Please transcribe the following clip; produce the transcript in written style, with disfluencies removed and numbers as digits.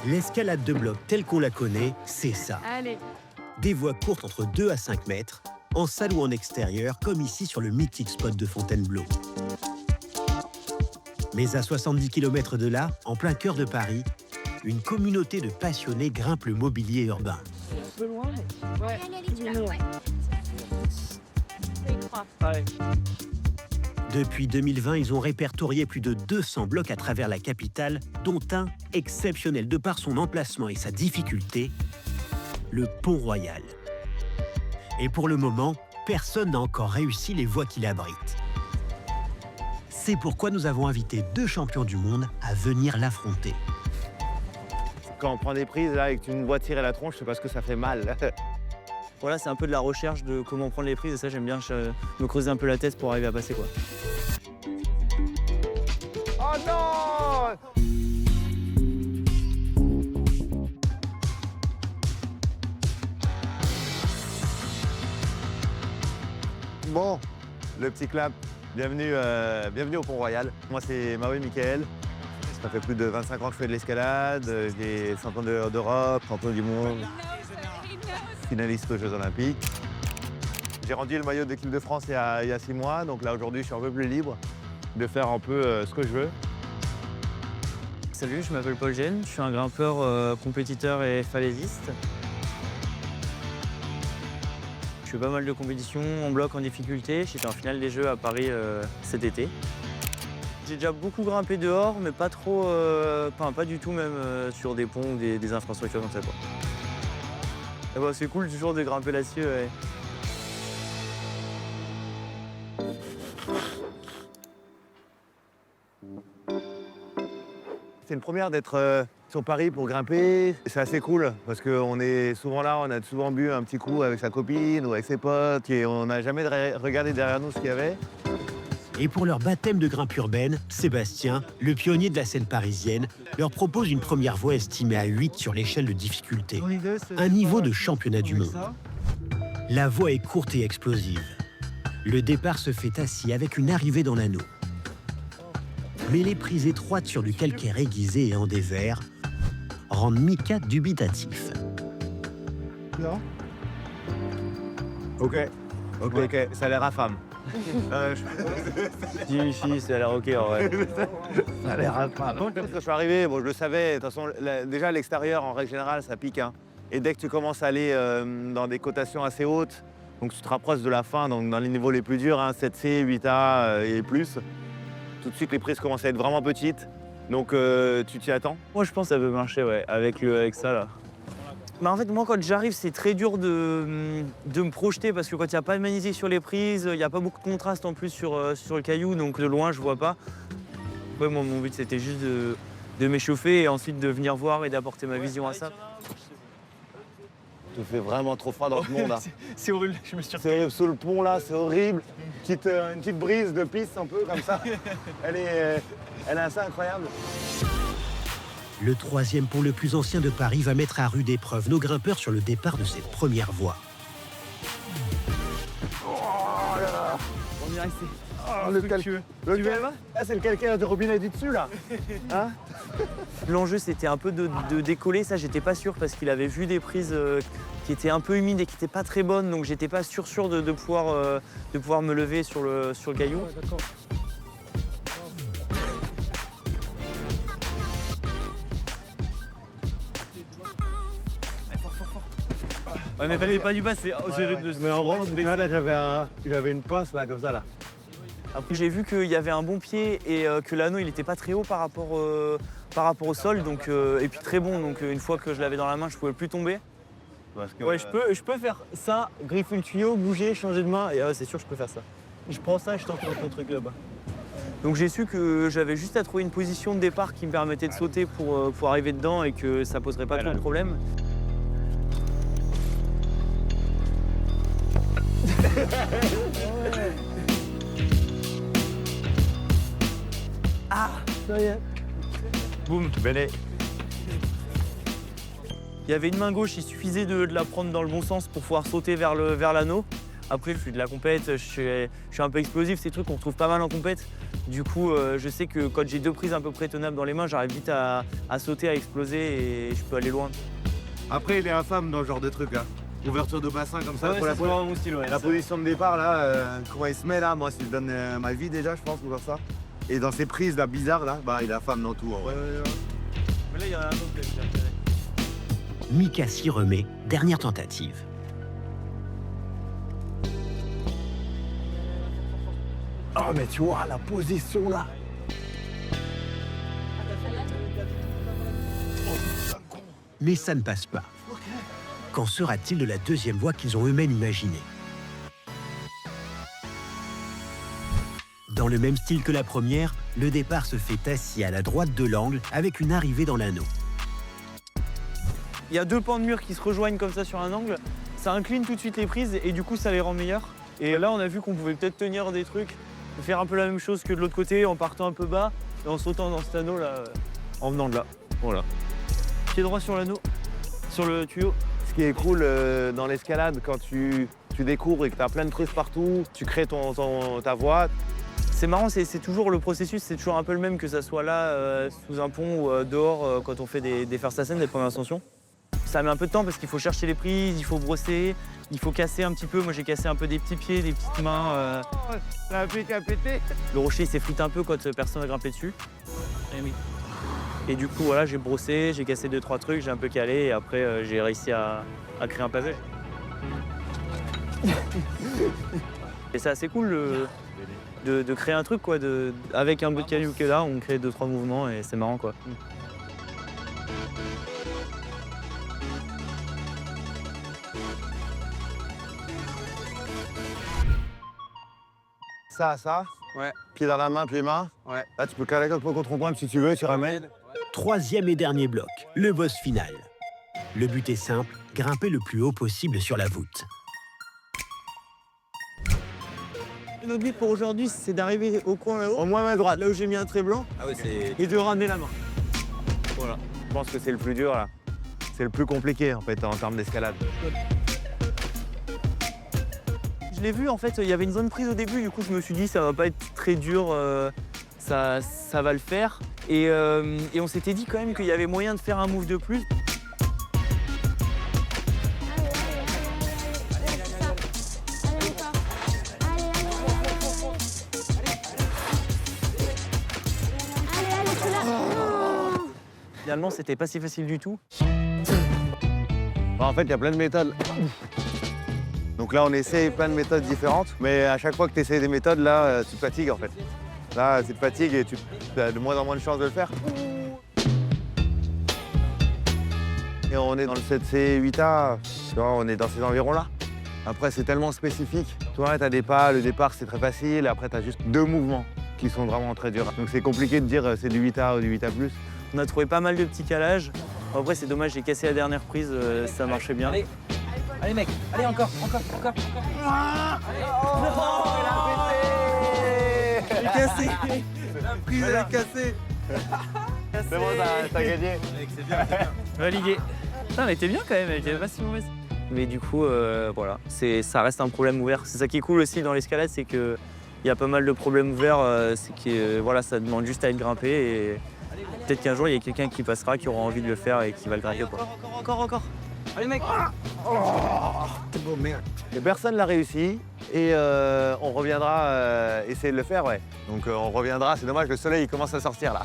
L'escalade de bloc telle qu'on la connaît, c'est ça. Allez. Des voies courtes entre 2 à 5 mètres, en salle ou en extérieur, comme ici sur le mythique spot de Fontainebleau. Mais à 70 km de là, en plein cœur de Paris, une communauté de passionnés grimpe le mobilier urbain. Un peu loin, mais... Ouais. Allez. Depuis 2020, ils ont répertorié plus de 200 blocs à travers la capitale, dont un exceptionnel de par son emplacement et sa difficulté, le Pont Royal. Et pour le moment, personne n'a encore réussi les voies qui l'abritent. C'est pourquoi nous avons invité 2 champions du monde à venir l'affronter. Quand on prend des prises là, et que tu me vois tirer la tronche, c'est parce que ça fait mal. Voilà, c'est un peu de la recherche de comment prendre les prises et ça, j'aime bien me creuser un peu la tête pour arriver à passer, quoi. Oh non! Bon, le petit clap. Bienvenue au Pont Royal. Moi, c'est Maui Michael. Ça fait plus de 25 ans que je fais de l'escalade. J'ai 100 ans d'Europe, 30 ans du monde. Finaliste aux Jeux Olympiques. J'ai rendu le maillot de l'équipe de France il y a 6 mois. Donc là, aujourd'hui, je suis un peu plus libre de faire un peu ce que je veux. Salut, je m'appelle Paul Gène, je suis un grimpeur compétiteur et falaisiste. Je fais pas mal de compétitions en bloc, en difficulté. J'étais en finale des Jeux à Paris cet été. J'ai déjà beaucoup grimpé dehors, mais pas trop, pas du tout même sur des ponts ou des infrastructures comme ça, quoi. Et bon, c'est cool toujours de grimper là-dessus. Ouais. C'est une première d'être sur Paris pour grimper. C'est assez cool parce qu'on est souvent là, on a souvent bu un petit coup avec sa copine ou avec ses potes et on n'a jamais regardé derrière nous ce qu'il y avait. Et pour leur baptême de grimpe urbaine, Sébastien, le pionnier de la scène parisienne, leur propose une première voie estimée à 8 sur l'échelle de difficulté. Un niveau de championnat du monde. La voie est courte et explosive. Le départ se fait assis avec une arrivée dans l'anneau. Mais les prises étroites sur du calcaire aiguisé et en dévers rendent Mika dubitatif. Non. Ok, ça a l'air infâme. Si, ça a l'air ok en vrai. Ça a l'air infâme. Quand je suis arrivé, bon, je le savais, de toute façon, déjà à l'extérieur, en règle générale, ça pique. Hein. Et dès que tu commences à aller dans des cotations assez hautes, donc tu te rapproches de la fin, donc dans les niveaux les plus durs, hein, 7C, 8A et plus, tout de suite les prises commencent à être vraiment petites, donc tu t'y attends. Moi je pense que ça peut marcher, ouais, avec ça là. Mais en fait, moi quand j'arrive, c'est très dur de me projeter parce que quand il n'y a pas de magnésie sur les prises, il n'y a pas beaucoup de contraste en plus sur le caillou, donc de loin je vois pas. Ouais, moi, mon but c'était juste de m'échauffer et ensuite de venir voir et d'apporter ma vision à ça. Il fait vraiment trop froid dans ce monde là. C'est horrible, je me suis C'est horrible, sous le pont là, c'est horrible. Une petite brise de piste un peu comme ça. Elle est assez incroyable. Le 3e pont le plus ancien de Paris va mettre à rude épreuve nos grimpeurs sur le départ de cette première voie. Oh là là. On dirait que c'est... Oh, le calcaire. Ah, c'est le calcaire de robinet du dessus là. Hein? L'enjeu c'était un peu de décoller, ça j'étais pas sûr parce qu'il avait vu des prises qui étaient un peu humides et qui n'étaient pas très bonnes, donc j'étais pas sûr de pouvoir me lever sur le caillou. Ouais, Ouais mais pas du bas, c'est... Mais en gros, là, j'avais une pince là, comme ça là. Après j'ai vu qu'il y avait un bon pied et que l'anneau il était pas très haut par rapport au sol, donc, et puis très bon, donc une fois que je l'avais dans la main, je pouvais plus tomber. Parce que, Ouais, je peux faire ça, griffer le tuyau, bouger, changer de main, et c'est sûr je peux faire ça. Je prends ça et je tente ton truc là-bas. Donc j'ai su que j'avais juste à trouver une position de départ qui me permettait de sauter pour arriver dedans et que ça poserait pas trop de problème. Ah, ça y est. Boum, Benet. Il y avait une main gauche, il suffisait de la prendre dans le bon sens pour pouvoir sauter vers l'anneau. Après, je suis de la compète, je suis un peu explosif, ces trucs qu'on retrouve pas mal en compète. Du coup, je sais que quand j'ai 2 prises à peu près tenables dans les mains, j'arrive vite à sauter, à exploser et je peux aller loin. Après, il est infâme dans ce genre de truc là. Ouverture de bassin comme ça. Ouais, pour c'est vraiment mon style, ouais. la position de départ là, comment il se met là, moi, ça lui donne ma vie déjà, je pense, pour faire ça. Et dans ces prises là bizarres là, bah il est infâme dans tout. En vrai. Mais là, il y en a un autre qui a tiré. Mika s'y remet, dernière tentative. Oh mais tu vois la position là. Mais ça ne passe pas. Qu'en sera-t-il de la deuxième voie qu'ils ont eux-mêmes imaginée? Dans le même style que la première, le départ se fait assis à la droite de l'angle avec une arrivée dans l'anneau. Il y a 2 pans de mur qui se rejoignent comme ça sur un angle. Ça incline tout de suite les prises et du coup, ça les rend meilleures. Et là, on a vu qu'on pouvait peut-être tenir des trucs, faire un peu la même chose que de l'autre côté en partant un peu bas et en sautant dans cet anneau là, en venant de là. Voilà. Pied droit sur l'anneau, sur le tuyau. Ce qui est cool dans l'escalade, quand tu découvres et que tu as plein de prises partout, tu crées ta voie. C'est marrant, c'est toujours le processus, c'est toujours un peu le même que ça soit là, sous un pont ou dehors quand on fait des first ascent, des premières ascensions. Ça met un peu de temps parce qu'il faut chercher les prises, il faut brosser, il faut casser un petit peu. Moi, j'ai cassé un peu des petits pieds, des petites mains. Ça a piqué à péter. Le rocher s'effrite un peu quand personne n'a grimpé dessus. Et du coup, voilà, j'ai brossé, j'ai cassé 2-3 trucs, j'ai un peu calé et après, j'ai réussi à créer un pavé. Et c'est assez cool de créer un truc, quoi. Avec un bout de caillou qui est là, on crée 2-3 mouvements et c'est marrant, quoi. Ça. Ouais. Pied dans la main, pied main. Ouais. Là, tu peux caler contre ton point si tu veux, tu ramènes. Troisième et dernier bloc, le boss final. Le but est simple, grimper le plus haut possible sur la voûte. Notre but pour aujourd'hui, c'est d'arriver au coin là-haut, au moins main droite, là où j'ai mis un trait blanc, et de ramener la main. Voilà. Je pense que c'est le plus dur là. C'est le plus compliqué en fait en termes d'escalade. Je l'ai vu, en fait, il y avait une zone prise au début, du coup je me suis dit ça va pas être très dur, ça va le faire. Et on s'était dit quand même qu'il y avait moyen de faire un move de plus. Finalement, c'était pas si facile du tout. En fait, il y a plein de méthodes. Donc là, on essaye plein de méthodes différentes, mais à chaque fois que tu essayes des méthodes, là, tu te fatigues en fait. Là, tu te fatigues et tu as de moins en moins de chances de le faire. Et on est dans le 7C, 8A, tu vois, on est dans ces environs-là. Après, c'est tellement spécifique. Tu vois, tu as des pas, le départ, c'est très facile. Après, tu as juste 2 mouvements qui sont vraiment très durs. Donc c'est compliqué de dire c'est du 8A ou du 8A+. On a trouvé pas mal de petits calages. Après, c'est dommage, j'ai cassé la dernière prise, ça marchait bien. Allez mec, allez encore. J'ai cassé. La prise elle est cassée. C'est bon, t'as gagné. C'est bien. Validé. Putain, elle était bien quand même, elle était pas si mauvaise. Mais du coup, voilà, ça reste un problème ouvert. C'est ça qui est cool aussi dans l'escalade, c'est qu'il y a pas mal de problèmes ouverts. C'est que voilà, ça demande juste à être grimpé et peut-être qu'un jour il y a quelqu'un qui passera, qui aura envie de le faire et qui va le grimper. Encore. Allez mec. C'est beau, merde. Et personne l'a réussi et on reviendra essayer de le faire, ouais. Donc on reviendra, c'est dommage, le soleil il commence à sortir là.